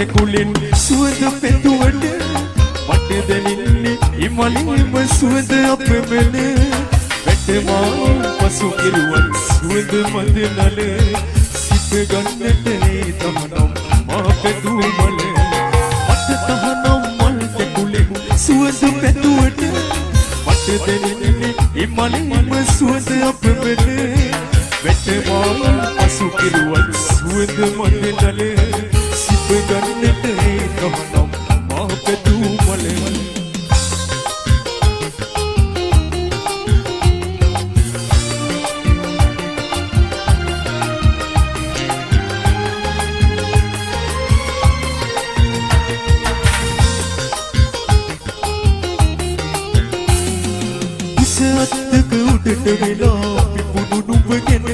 කෙකුලින් සුවඳ පෙතුවට මට දැනෙන්නේ ඉමලින්ම සුවඳ අපමණ වැටමා පසු කිරුවන් සුවඳ මද නල සිත ගන්නට තහනම් මා පෙතු මල මට තහනම් මල් කෙකුලින් සුවඳ පෙතුවට මට දැනෙන්නේ ඉමලින්ම සුවඳ අපමණ වැටමා පසු කිරුවන් සුවඳ මද නල සිත ගන්නට තහනම් මා පෙතු මල අත්තක උඩට වෙලා පිපුණු නුඹගෙන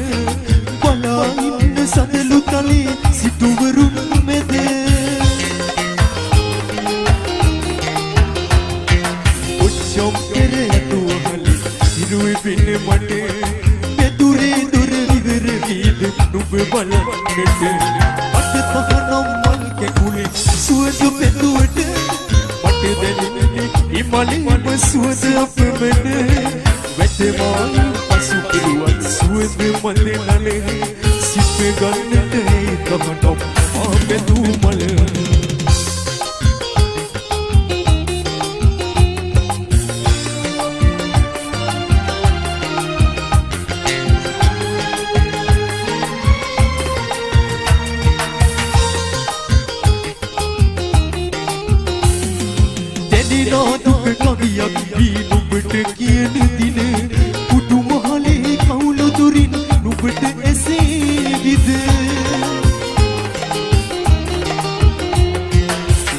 බලා ඉන්න සඳලු තලේ සිටුවරුන් මැද උච්චම් කෙරෙතුවහලි ඉරුයි පින්න මට මෙදුරේ දුර විවර වීද නුඹ බලන්නට මට තහනම් මල් කෙකුලේ සුවඳ පෙතුවට මට දැනෙන්නේ ඉමලින්ම සුවඳ අපමණ වැටමා පසු කිරුවන් සුවඳ මද නල සිත ගන්නට තහනම් මා පෙතු මල දෙදිනෝ දුක කවියක් දී නුඹට කියන දින පුදු මහලේ කවුළු දුරින් නුඹට එසේ විද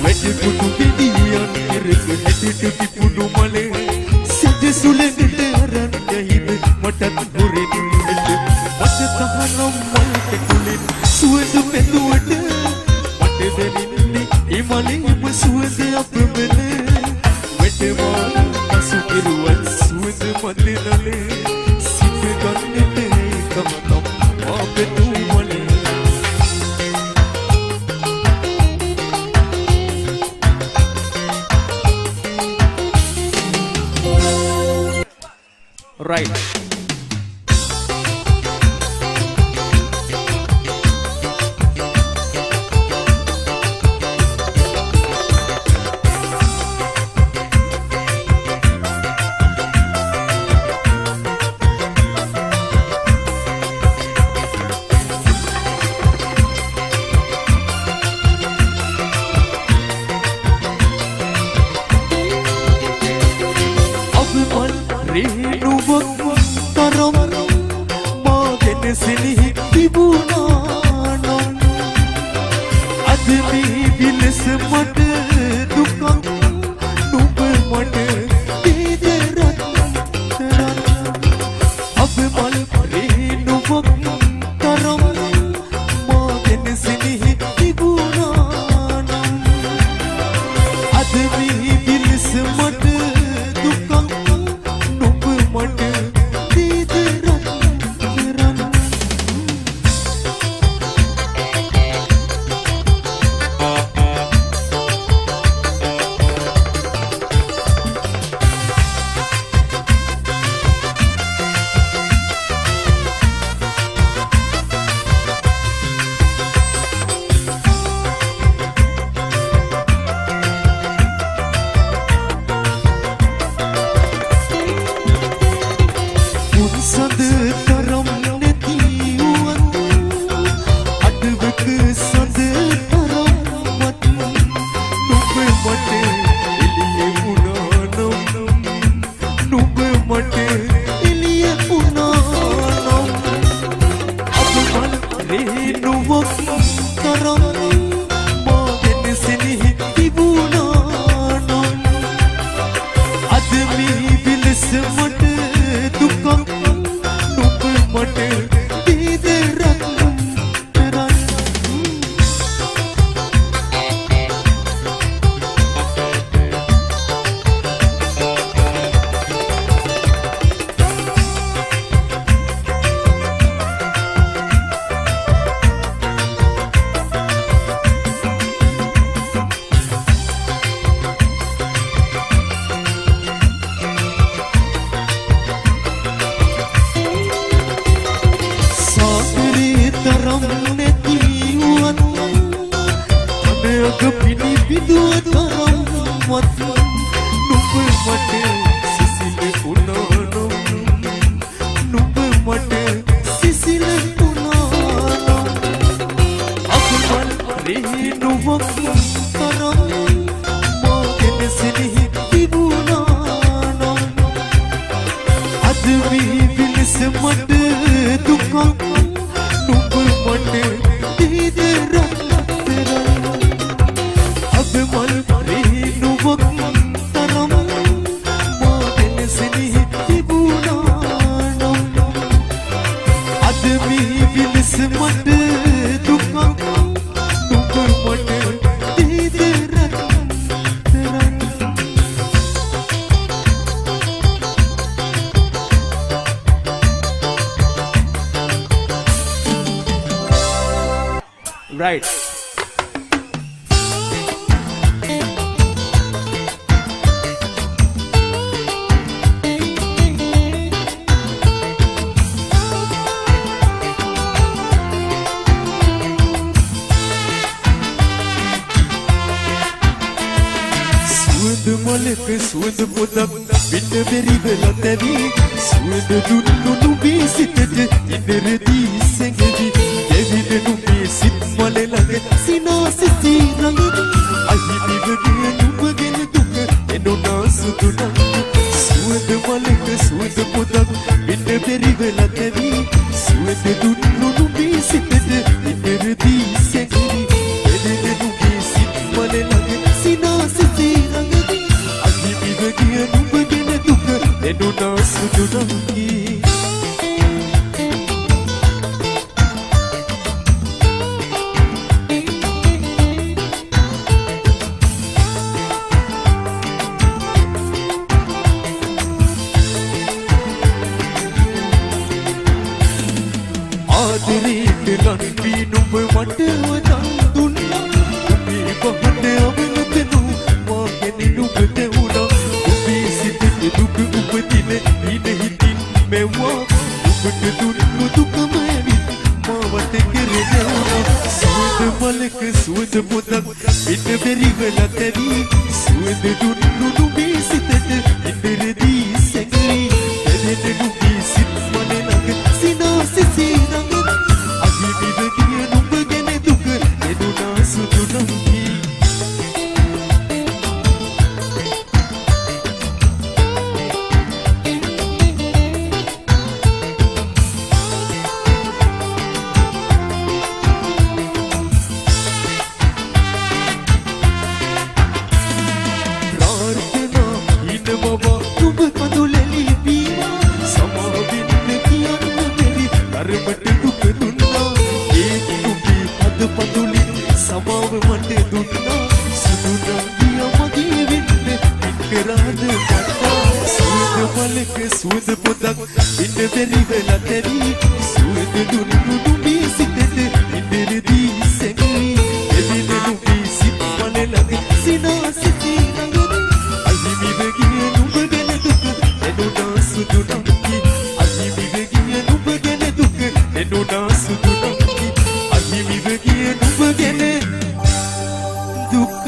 වැඩ පුදු ගෙඩියන් කෙරක හැටට පිපුණු මලේ සෙද සුලෙන්ට අරන් ගහිද මටත් හොරෙන් මෙට මට තහනම් මල් කෙකුලෙන් සුවඳ පෙතුවට මට දැනෙන්නේ ඉමලින්ම සුවඳ අපමණ වැටමා පසු කිරුවන් සුවඳ මද නල සිත ගන්නට තහනම් මා පෙතු මල right රේණුවක් තරම් මාගෙන සිනහි තිබුණා නම් අද මේ විලස මට දුකක් නුඹ මට දීදරත් අප මල් රේණුවක් තරම් මාගෙන සිනහි තිබුණා නම් අද මේ විලස මට දුකක් තරම් නැතිවත් අනයක පිණි විදුව තරම්වත් නුඹ මට සිසිල වුණා නුඹ මට සිසිල වුණා අපමණ රේණුවක් තරම් මාගෙන සිනෙහි තිබුණා අද වී විලස මට දුකක් නුඹ මට දීදරක් අපමණ රේණුවක් තරම් මාගෙන සිනෙහි තිබුණා අද වී විලස මට දුකක් නුඹ මට දීදරක් Right. සුවඳ මලක සුවඳ පොදක් විඳ බැරි වෙලා තැවි සුවඳ දුන්නු නුඹේ සිතට ඉඳරදී සැඟවි දෙවිද නුඹේ සිත් මල ළඟ සිනාසිති රඟ අහිමිවගේ නුඹගෙන දුක එනොනා සුදු නම් සුවඳ මලක සුවඳ පොදක් විඳ බැරි වෙලා තැවි සුවඳ දුන්නු නුඹේ සිතට ඉඳරදී සැඟවි දෙවිද නුඹේ සිත් මල ළඟ සිනාසිති රඟ අහිමිවගේ නුඹගෙන දුක එනොනා සුදු නම් ආදරේට ලන්වී නුඹ මට වදන් දුන්නා නුඹේ පහට අවනතනු මාගෙන නුඹට වුණා නුඹේ සිතට දුක උපදින ඉන හිතින් මෙව්වා නුඹට දුන්නු දුකම ඇවිත් මාවට කෙරෙනවා සුවඳ මලක සුවඳ පොදක් ඉන්න බැරි වෙලා තැවි සුවඳ දුන්නු නුඹේ සිතට ඉඳරදී සැඟවි දැනෙන නුඹේ සිත් මන ළඟ සිනාසිසි රඟ අහිමිවගේ නුඹගෙන දුක එනුනා සුදු නම්හි ප්‍රාර්ථනා හිනවවා නුඹ කඳුලැලි වීවා සමාවෙන්න කියන්න බැරි ධර්මට දුක දුන්නා ඒ නුඹේ පද පඳුලින් සමාව මට දුන්නා සුදු නංගිය මගේ වෙන්න පිටකරාද කතා සුවඳ මලක සුවඳ පොදක් ඉන්න බැරි වෙලා තැවි සුවඳ දුන්නු නුඹේ සිතට ඉඳරදී සැඟවි එදින නුඹේ සිත් මන ළඟ සිනාසිති රඟ අහිමිවගේ නුඹගෙන දුක එනුනා සුදු නම්හි අහිමිවගේ නුඹගෙන දුක එනුනා සුදු නම්හි අහිමිවගේ නුඹගෙන දුක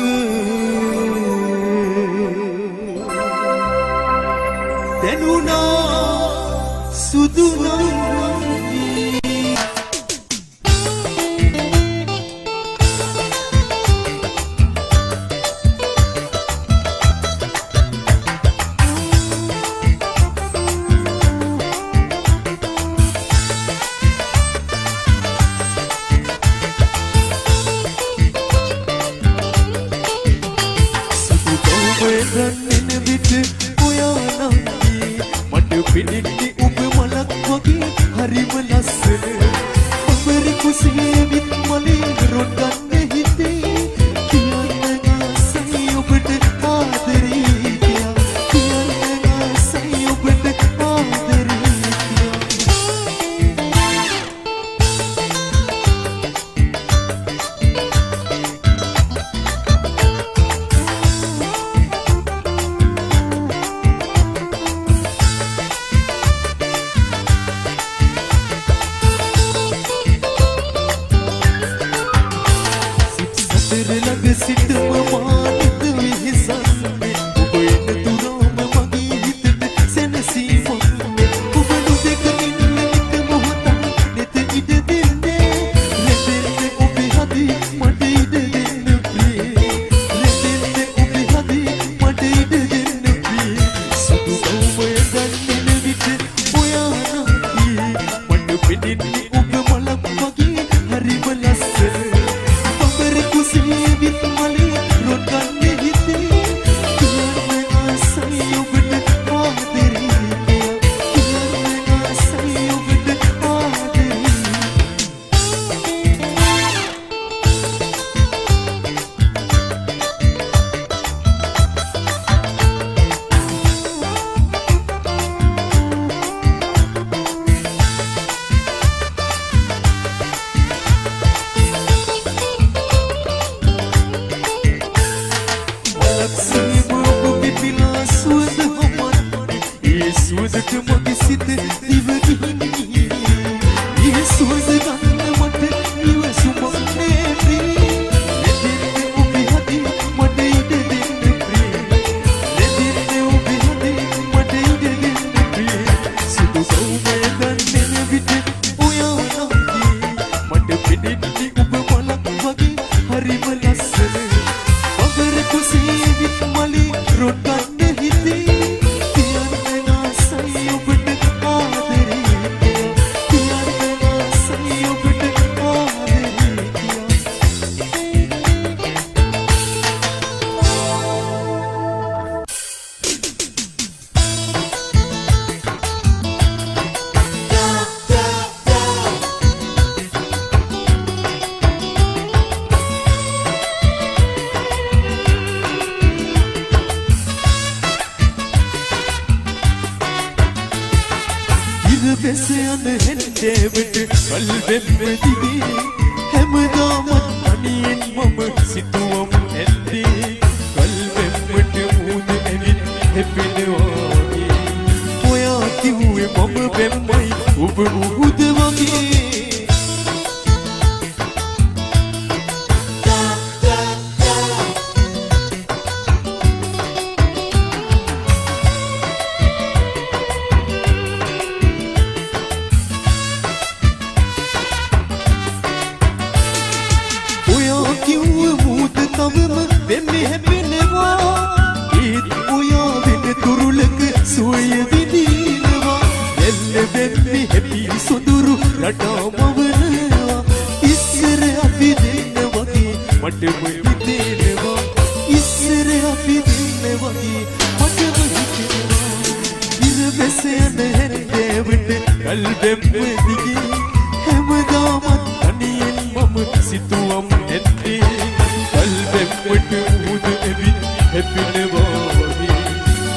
එනුනා සුදු නම්හි ගන්නෙන විට ඔයා නංගි මට පිළිගන්නේ ඔබ මලක් වගේ හරිම ලස්සන ඔබරි කුසේ විත් මලේ රොඩන්න හිතේ කියන්න ආසයි ඔබට ආදරේ කියා කියන්න ආසයි ඔබට ආදරේ කියා සිටම මානෙත විහිසන්නේ ඔබ එන තුරම මගේ හිතට සැනසීමන්නේ ඔබ නොදකමින් නිත මොහොතක් නෙත ඉඩ දෙන්නේ ලැබෙන්නේ ඔබේ හදේ මට ඉඩ දෙන්න ප්‍රිය ලැබෙන්නේ ඔබේ හදේ මට ඉඩ දෙන්න ප්‍රිය සුදු ගෞමය ගන්නෙන විට ඔයා නැති මට පෙනෙන්නේ ඔබ මලක් වගේ හරිම ලස්සන බබර කුසේ විත් මලේ රොන් ගන්නේ හිතේ කියන්නේ ආසයි ඔබට ආදරේ කියන්නේ ආසයි ඔබට ආදරේ සුවඳට මගේ සිත දිවගිහිනි ඒ සුවඳ ගන්න මට ඉවසුමක් නෑ ප්‍රිය ලැබෙන්නේ ඔබේ හදේ මට ඉඩ දෙන්න ප්‍රිය ලැබෙන්නේ ඔබේ හදේ මට ඉඩ දෙන්න ප්‍රිය සුදු ගෞමය ගන්නෙන විට ඔයා නැති මට පෙනෙන්නේ ඔබ මලක් වගේ හරිම ලස්සන බබර කුසේ විත් මලේ රොන් ගන්න හිතේ බැසයන හෙන්දේවට කල්වෙන්න දිවේ හැමදාමත් අනියෙන් මම සිතුවම් ඇත්තේ කල්වෙම්මට මුහුද ඇවිත් හැපෙනවාගේ ඔයා කිව්වේ මම බැම්මයි ඔබ මුහුද වගේ වෙන්නේ හැපෙනවා ඒත් ඔයා වෙන තුරුලක සුවය විඳිනවා එල්ල වෙන්නේ හැපි සොඳුරු රටාමවනවා ඉස්සර අපි දෙන්න වගේ මටම හිතෙනවා ඉස්සර අපි දෙන්න වගේ මටම හිතෙනවා ඉර බැස යන හැන්දෑවට කල්බෙම් දිගේ හැමදාමත් අනියෙන් මම සිතුවම් ඇත්තේ කල්බෙම්මට මුහුද ඇවිත් හැපෙනවාගේ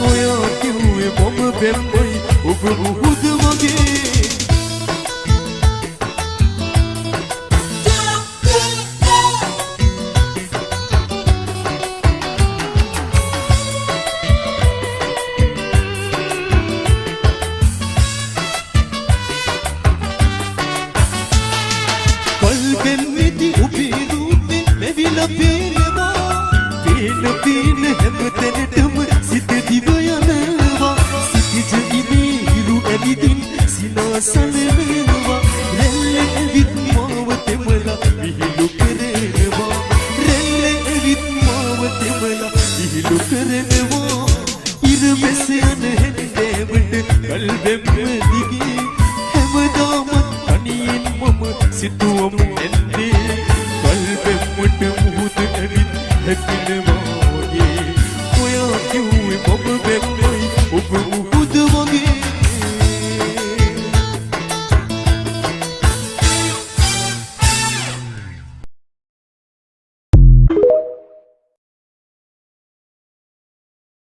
ඔයා කිව්වේ මම බැම්මයි ඔබ මුහුද වගේ කල්බෙම්මෙදි ඔබේ රූපේ මෙවිලා පේන හැමතැනටම සිත දිව යනවා සිතිජ ඉනේ හිරු ඇවිදින් සිනාසලනවා රැල්ල ඇවිත් මාව තෙමලා විහිළු කරනවා රැල්ල ඇවිත් මාව තෙමලා විහිළු කරනවා ඉර බැස යන හැන්දෑවට කල්බෙම් දිගේ හැමදාමත් අනියෙන් මම සිතුවම් ඇත්තේ කල්බෙම්මට මුහුද ඇවිත් හැපෙනවා